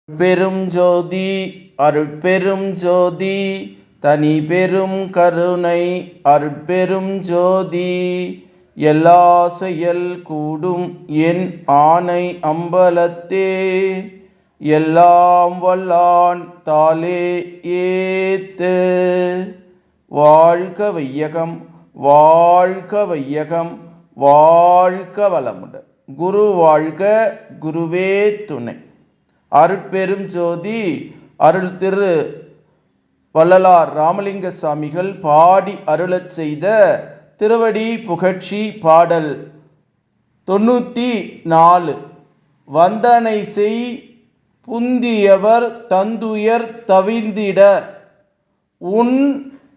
பெரும் ஜோதி அருட்பெரும் ஜோதி தனி பெரும் கருணை அருட்பெரும் ஜோதி எல்லா செயல் கூடும் என் ஆணை அம்பலத்தே எல்லாம் வல்லான் தாளே ஏத்து. வாழ்க வையகம், வாழ்க வையகம், வாழ்க வளமுடன். குரு வாழ்க, குருவே துணை. அருட்பெரும் ஜோதி அருள் திரு வள்ளலார் ராமலிங்க சாமிகள் பாடி அருளச் செய்த திருவடி புகழ்ச்சி பாடல் 94. வந்தனை செய் புந்தியவர் தந்துயர் தவிர்ந்திட உன்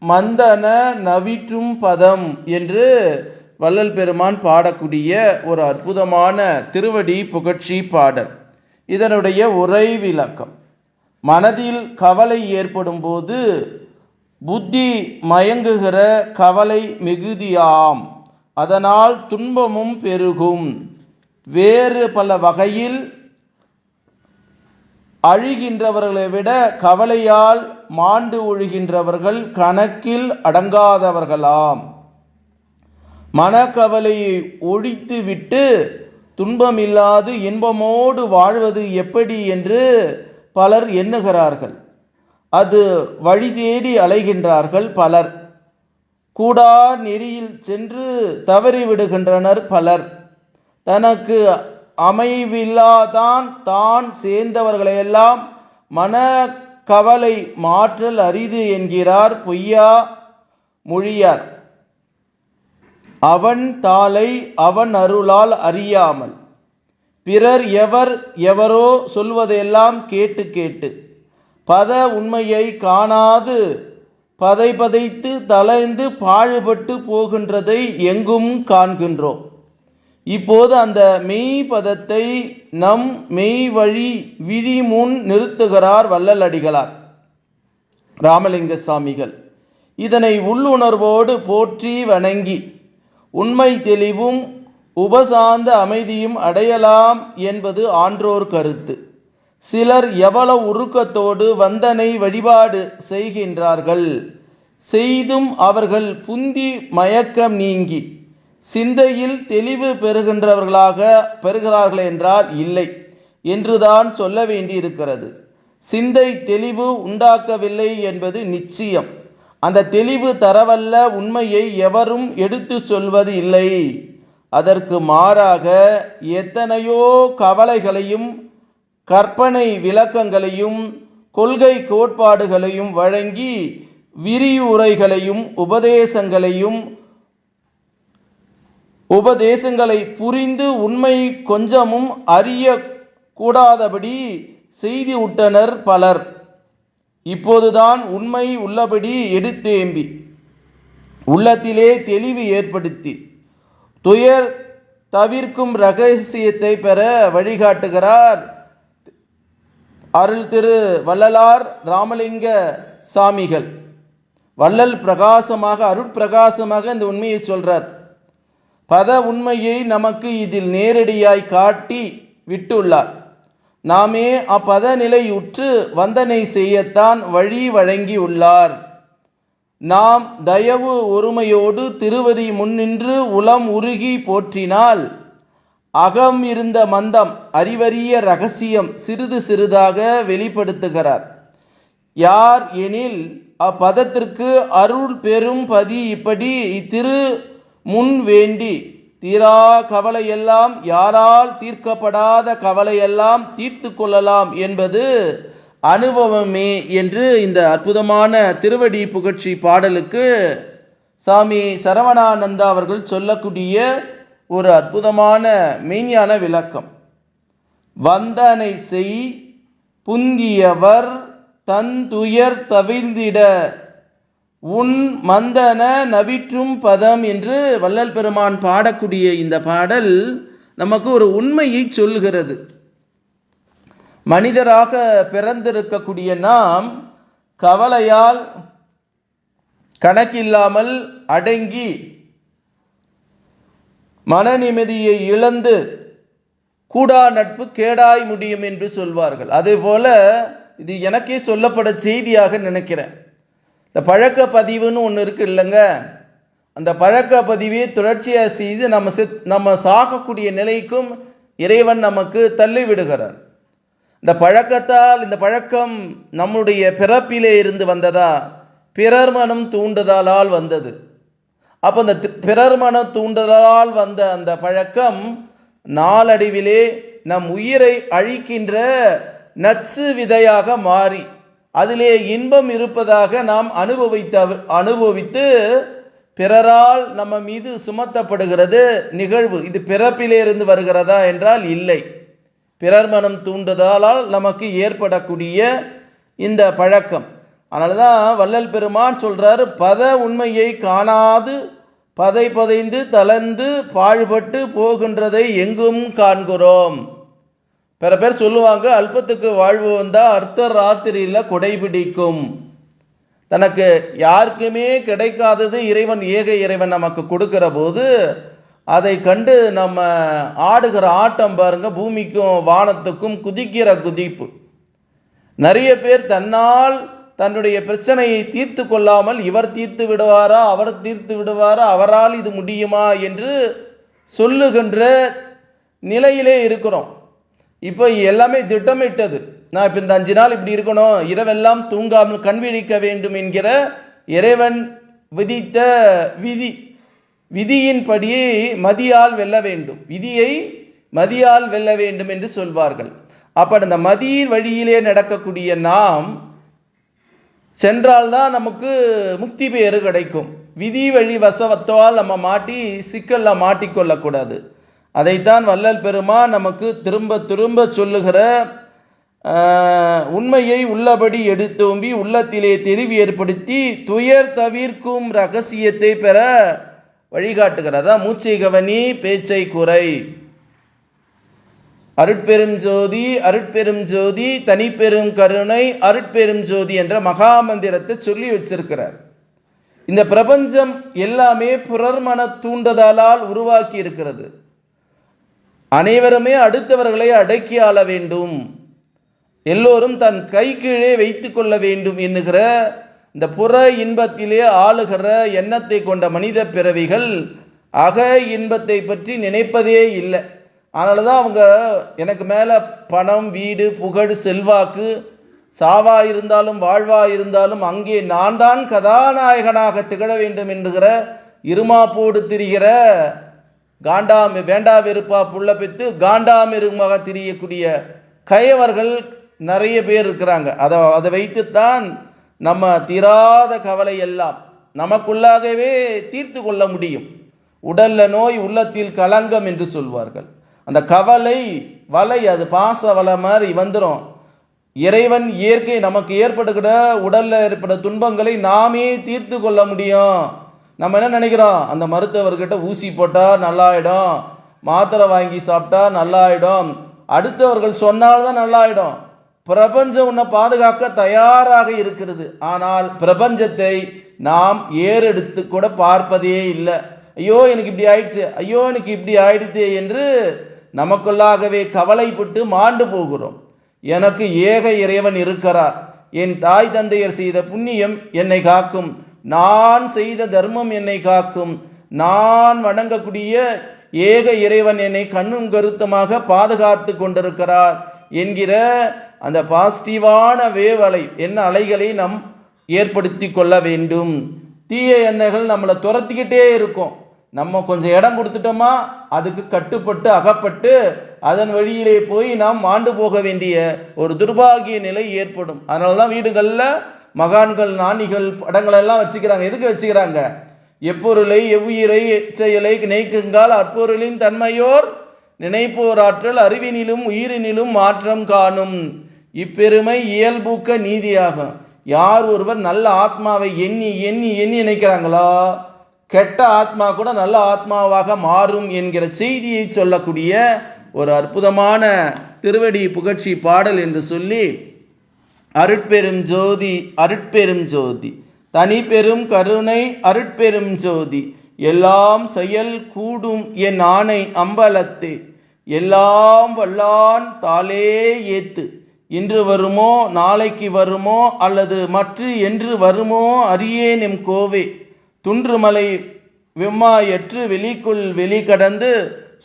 மந்தன நவிற்றும் பதம் என்று வள்ளல் பெருமான் பாடக்கூடிய ஒரு அற்புதமான திருவடி புகழ்ச்சி பாடல். இதனுடைய உரை விளக்கம்: மனதில் கவலை ஏற்படும் போது புத்தி மயங்குகிற கவலை மிகுதியாம், அதனால் துன்பமும் பெருகும். வேறு பல வகையில் அழுகின்றவர்களை விட கவலையால் மாண்டு ஒழுகின்றவர்கள் கணக்கில் அடங்காதவர்களாம். மனக்கவலையை ஒழித்து விட்டு துன்பமில்லாது இன்பமோடு வாழ்வது எப்படி என்று பலர் எண்ணுகிறார்கள். அது வழி தேடி அலைகின்றார்கள் பலர். கூடா நெறியில் சென்று தவறிவிடுகின்றனர் பலர். தனக்கு அமைவில்லாதான் தான் சேர்ந்தவர்களையெல்லாம் மனக்கவலை மாற்றல் அரிது என்கிறார் பொய்யா மொழியார். அவன் தாளை அவன் அருளால் அறியாமல் பிறர் எவரோ சொல்வதெல்லாம் கேட்டு கேட்டு பத உண்மையை காணாது பதைத்து தலைந்து பாழுபட்டு போகின்றதை எங்கும் காண்கின்றோம். இப்போது அந்த மெய்பதத்தை நம் மெய் வழி விழி முன் நிறுத்துகிறார் வள்ளல் அடிகளார் ராமலிங்க சாமிகள். இதனை உள்ளுணர்வோடு போற்றி வணங்கி உண்மை தெளிவும் உபசாந்த அமைதியும் அடையலாம் என்பது ஆன்றோர் கருத்து. சிலர் எவ்வளவு உருக்கத்தோடு வந்தனை வழிபாடு செய்கின்றார்கள். செய்தும் அவர்கள் புந்தி மயக்கம் நீங்கி சிந்தையில் தெளிவு பெறுகிறார்கள் என்றால் இல்லை என்றுதான் சொல்ல வேண்டியிருக்கிறது. சிந்தை தெளிவு உண்டாக்கவில்லை என்பது நிச்சயம். அந்த தெளிவு தரவல்ல உண்மையை எவரும் எடுத்து சொல்வது இல்லை. அதற்கு மாறாக எத்தனையோ கவலைகளையும் கற்பனை விளக்கங்களையும் கொள்கை கோட்பாடுகளையும் வழங்கி விரிவுரைகளையும் உபதேசங்களை புரிந்து உண்மை கொஞ்சமும் அறிய கூடாதபடி செய்து விட்டனர் பலர். இப்போதுதான் உண்மை உள்ளபடி எடுத்தேம்பி உள்ளத்திலே தெளிவு ஏற்படுத்தி துயர் தவிர்க்கும் இரகசியத்தை பெற வழிகாட்டுகிறார் அருள் திரு வள்ளலார் ராமலிங்க சாமிகள். வள்ளல் பிரகாசமாக அருட்பிரகாசமாக இந்த உண்மையை சொல்றார். பத உண்மையை நமக்கு இதில் நேரடியாய் காட்டி விட்டுள்ளார். நாமே அப்பத நிலையுற்று வந்தனை செய்யத்தான் வழி வழங்கி உள்ளார். நாம் தயவு ஒருமையோடு திருவடி முன்னின்று உளம் உருகி போற்றினால் அகம் இருந்த மந்தம் அறிவறிய இரகசியம் சிறிது சிறிதாக வெளிப்படுத்துகிறார். யார் எனில் அப்பதத்திற்கு அருள் பெரும் பதி இப்படி இத்திரு முன் வேண்டி தீரா கவலையெல்லாம் யாரால் தீர்க்கப்படாத கவலையெல்லாம் தீர்த்து கொள்ளலாம் என்பது அனுபவமே என்று இந்த அற்புதமான திருவடி புகழ்ச்சி பாடலுக்கு சாமி சரவணானந்தா அவர்கள் சொல்லக்கூடிய ஒரு அற்புதமான மெய்ஞான விளக்கம். வந்தனை செய் புந்தியவர் தந்துயர் தவிர்ந்திட உன் மந்தன நவிற்றும் பதம் என்று வள்ளல் பெருமான் பாடக்கூடிய இந்த பாடல் நமக்கு ஒரு உண்மையை சொல்லுகிறது. மனிதராக பிறந்திருக்கக்கூடிய நாம் கவலையால் கணக்கில்லாமல் அடங்கி மன நிம்மதியை இழந்து கூடா நட்பு கேடாய் முடியும் என்று சொல்வார்கள். அதே போல இது எனக்கே சொல்லப்பட செய்தியாக நினைக்கிறேன். இந்த பழக்க பதிவுன்னு ஒன்று இருக்கு இல்லைங்க, அந்த பழக்க பதிவை தொடர்ச்சியாக செய்து நம்ம சாகக்கூடிய நிலைக்கும் இறைவன் நமக்கு தள்ளி விடுகிறார். இந்த பழக்கம் நம்முடைய பிறப்பிலே இருந்து வந்ததா, பிறர் மனம் தூண்டுதலால் வந்தது. அப்போ அந்த பிறர் மனம் தூண்டுதலால் வந்த அந்த பழக்கம் நாளடைவிலே நம் உயிரை அழிக்கின்ற நச்சு விதையாக மாறி அதிலே இன்பம் இருப்பதாக நாம் அனுபவித்து பிறரால் நம்ம மீது சுமத்தப்படுகிறது நிகழ்வு. இது பிறப்பிலிருந்து வருகிறதா என்றால் இல்லை, பிறர் மனம் தூண்டுதலால் நமக்கு ஏற்படக்கூடிய இந்த பழக்கம். அதனால தான் வள்ளல் பெருமான் சொல்றாரு, பத உண்மையை காணாது பதைந்து தளர்ந்து பாழ்பட்டு போகின்றதை எங்கும் காண்கிறோம். பிற பேர் சொல்லுவாங்க, அல்பத்துக்கு வாழ்வு வந்தால் அர்த்த ராத்திரியில் கொடைபிடிக்கும். தனக்கு யாருக்குமே கிடைக்காதது ஏக இறைவன் நமக்கு கொடுக்கிற போது அதை கண்டு நம்ம ஆடுகிற ஆட்டம் பாருங்க, பூமிக்கும் வானத்துக்கும் குதிக்கிற குதிப்பு. நிறைய பேர் தன்னால் தன்னுடைய பிரச்சனையை தீர்த்து கொள்ளாமல் இவர் தீர்த்து விடுவாரா, அவர் தீர்த்து விடுவாரா, அவரால் இது முடியுமா என்று சொல்லுகின்ற நிலையிலே இருக்கிறோம். இப்போ எல்லாமே திட்டமிட்டது. நான் இப்போ இந்த 5 நாள் இப்படி இருக்கணும், இரவெல்லாம் தூங்காமல் கண் விழிக்க வேண்டும் என்கிற இறைவன் விதித்த விதியின்படி மதியால் வெல்ல வேண்டும், விதியை மதியால் வெல்ல வேண்டும் என்று சொல்வார்கள். அப்போ அந்த மதியின் வழியிலே நடக்கக்கூடிய நாம் சென்றால்தான் நமக்கு முக்தி பேறு கிடைக்கும். விதி வழி வசவத்தால் நம்ம சிக்கலில் மாட்டிக்கொள்ளக்கூடாது. அதைத்தான் வள்ளல் பெருமான் நமக்கு திரும்ப திரும்ப சொல்லுகிற, உண்மையை உள்ளபடி எடுத்தோம்பி உள்ளத்திலே தெரிவு ஏற்படுத்தி துயர் தவிர்க்கும் ரகசியத்தை பெற வழிகாட்டுகிறதா. மூச்சை கவனி, பேச்சை குறை. அருட்பெரும் ஜோதி அருட்பெரும் ஜோதி தனிப்பெரும் கருணை அருட்பெரும் ஜோதி என்ற மகாமந்திரத்தை சொல்லி வச்சிருக்கிறார். இந்த பிரபஞ்சம் எல்லாமே பிறர் மன தூண்டுதலால் உருவாக்கி இருக்கிறது. அனைவருமே அடுத்தவர்களை அடக்கி ஆள வேண்டும், எல்லோரும் தன் கை கீழே வைத்து கொள்ள வேண்டும் என்கிற இந்த புற இன்பத்திலே ஆளுகிற எண்ணத்தை கொண்ட மனித பிறவிகள் அக இன்பத்தை பற்றி நினைப்பதே இல்லை. அதனால தான் அவங்க எனக்கு மேலே பணம், வீடு, புகழ், செல்வாக்கு, சாவா இருந்தாலும் வாழ்வா இருந்தாலும் அங்கே நான் தான் கதாநாயகனாக திகழ வேண்டும் என்கிற இருமாப்போடு திரிகிற வேண்டா வெறுப்பா புள்ள பெற்று காண்டாமிருகமாக திரியக்கூடிய கயவர்கள் நிறைய பேர் இருக்கிறாங்க. அதை வைத்துத்தான் நம்ம தீராத கவலை எல்லாம் நமக்குள்ளாகவே தீர்த்து கொள்ள முடியும். உடல்ல நோய் உள்ளத்தில் களங்கம் என்று சொல்வார்கள். அந்த கவலை வலை, அது பாச வலை மாதிரி வந்துடும். இறைவன் இயற்கை நமக்கு ஏற்படுகிற உடல்ல ஏற்பட துன்பங்களை நாமே தீர்த்து கொள்ள முடியும். நம்ம என்ன நினைக்கிறோம், அந்த மருத்துவர்கிட்ட ஊசி போட்டால் நல்லாயிடும், மாத்திரை வாங்கி சாப்பிட்டா நல்லாயிடும், அடுத்தவர்கள் சொன்னால்தான் நல்லாயிடும். பிரபஞ்சம் உன்னை பாதுகாக்க தயாராக இருக்கிறது. ஆனால் பிரபஞ்சத்தை நாம் ஏறெடுத்து கூட பார்ப்பதே இல்லை. ஐயோ எனக்கு இப்படி ஆயிடுச்சு, ஐயோ எனக்கு இப்படி ஆயிடுச்சு என்று நமக்குள்ளாகவே கவலைப்பட்டு மாண்டு போகிறோம். எனக்கு ஏக இறைவன் இருக்கிறார், என் தாய் தந்தையர் செய்த புண்ணியம் என்னை காக்கும், நான் செய்த தர்மம் என்னை காக்கும், நான் வணங்கக்கூடிய ஏக இறைவன் என்னை கண்ணும் கருத்துமாக பாதுகாத்து கொண்டிருக்கிறார் என்கிற அந்த பாசிட்டிவான வேவலை என்ன அலைகளை நாம் ஏற்படுத்தி கொள்ள வேண்டும். தீய எண்ணங்கள் நம்மளை துரத்திக்கிட்டே இருக்கும். நம்ம கொஞ்சம் இடம் கொடுத்துட்டோமா அதுக்கு கட்டுப்பட்டு அகப்பட்டு அதன் வழியிலே போய் நாம் மாண்டு போக வேண்டிய ஒரு துர்பாகிய நிலை ஏற்படும். அதனால தான் வீடுகளில் மகான்கள், ஞானிகள் படங்களெல்லாம் வச்சுக்கிறாங்க. எதுக்கு வச்சுக்கிறாங்க? எப்பொருளை எவ்வுயிரை எச்செயலை நினைக்குங்கால் அப்பொருளின் தன்மையோர் நினைப்போர் ஆற்றல் அறிவினிலும் உயிரினிலும் மாற்றம் காணும், இப்பெருமை இயல்பூக்க நீதியாகும். யார் ஒருவர் நல்ல ஆத்மாவை எண்ணி எண்ணி எண்ணி நினைக்கிறாங்களோ கெட்ட ஆத்மா கூட நல்ல ஆத்மாவாக மாறும் என்கிற செய்தியை சொல்லக்கூடிய ஒரு அற்புதமான திருவடி புகழ்ச்சி பாடல் என்று சொல்லி, அருட்பெரும் ஜோதி அருட்பெரும் ஜோதி தனி பெரும் கருணை அருட்பெரும் ஜோதி எல்லாம் செயல் கூடும் என் ஆணை அம்பலத்தே எல்லாம் வல்லான் தாளே ஏத்து. இன்று வருமோ நாளைக்கு வருமோ அல்லது மற்ற என்று வருமோ அறியேன் எம் கோவே. துன்றுமலை வெம்மாயற்று வெளிக்குள் வெளி கடந்து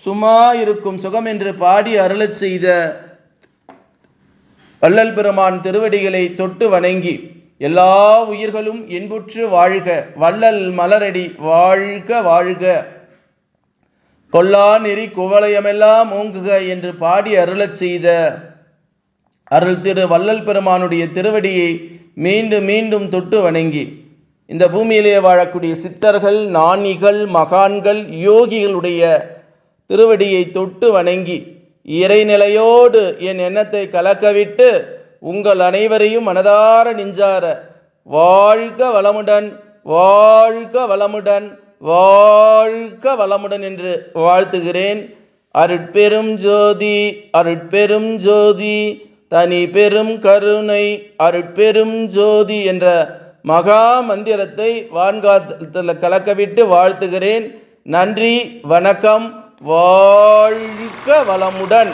சும்மா இருக்கும் சுகம் என்று பாடி அருளச் செய்த வள்ளல் பெருமான் திருவடிகளை தொட்டு வணங்கி எல்லா உயிர்களும் இன்புற்று வாழ்க, வள்ளல் மலரடி வாழ்க வாழ்க, கொல்லா நெறி குவளையமெல்லாம் ஓங்குக என்று பாடி அருளச் செய்த அருள் திரு வள்ளல் பெருமானுடைய திருவடியை மீண்டும் மீண்டும் தொட்டு வணங்கி இந்த பூமியிலே வாழக்கூடிய சித்தர்கள், ஞானிகள், மகான்கள், யோகிகளுடைய திருவடியை தொட்டு வணங்கி இறைநிலையோடு என் எண்ணத்தை கலக்கவிட்டு உங்கள் அனைவரையும் மனதார நெஞ்சார வாழ்க வளமுடன், வாழ்க வளமுடன், வாழ்க வளமுடன் என்று வாழ்த்துகிறேன். அருட்பெரும் ஜோதி, அருட்பெரும் ஜோதி, தனி பெரும் கருணை, அருட்பெரும் ஜோதி என்ற மகா மந்திரத்தை வான்காத்தில் கலக்கவிட்டு வாழ்த்துகிறேன். நன்றி, வணக்கம், வாழ்க வளமுடன்.